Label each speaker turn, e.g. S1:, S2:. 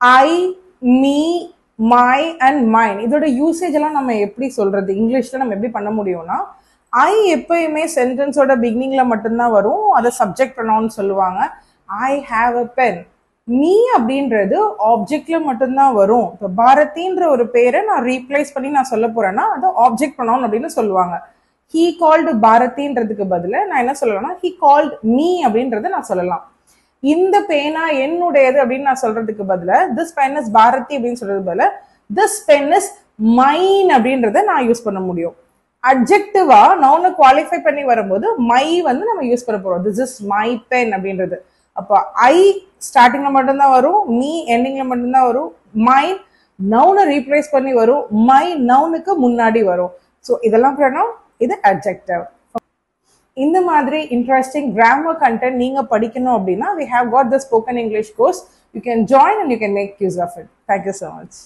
S1: I, me, my and mine. இதோட usage எல்லாம் நம்ம எப்படி சொல்றது, இங்கிலீஷ்ல நம்ம எப்படி பண்ண முடியும்னா, ஐ எப்பயுமே சென்டென்ஸோட பிகினிங்ல மட்டும்தான் வரும், அதை சப்ஜெக்ட் ப்ரொனவுன் சொல்லுவாங்க. I have a pen. Me அப்படின்றது ஆப்ஜெக்ட்ல மட்டும்தான் வரும். இப்போ பாரதின்ற ஒரு பேரை நான் ரீப்ளேஸ் பண்ணி நான் சொல்ல போறேன்னா அது ஆப்ஜெக்ட் ப்ரொனவுன் அப்படின்னு சொல்லுவாங்க. ஹீ கால்டு பாரதின்றதுக்கு பதில நான் என்ன சொல்லலாம்னா ஹீ கால்டு மீ அப்படின்றத நான் சொல்லலாம். இந்த பேனா என்னுடையது அப்படின்னு நான் சொல்றதுக்கு பதில திஸ் பென் இஸ் பாரதி அப்படின்னு சொல்றது பதில திஸ் பென் இஸ் மைன் அப்படின்றத நான் யூஸ் பண்ண முடியும். அட்ஜெக்டிவா நவுனை குவாலிஃபை பண்ணி வரும்போது மை வந்து நம்ம யூஸ் பண்ண போறோம். திஸ் இஸ் மை பென் அப்படின்றது. அப்போ ஐ ஸ்டார்டிங்ல மட்டும்தான் வரும், மீ எண்டிங்ல மட்டும்தான் வரும், மைன் நவுனை ரீப்ளேஸ் பண்ணி வரும், மை நவுனுக்கு முன்னாடி வரும். ஸோ இதெல்லாம் ப்ரொனவுன், இது அட்ஜெக்டிவ். இந்த மாதிரி இன்ட்ரெஸ்டிங் கிராமர் கண்டென்ட் நீங்க படிக்கணும் அப்படின்னா we have got the spoken English course. You can join and you can make use of it. Thank you so much.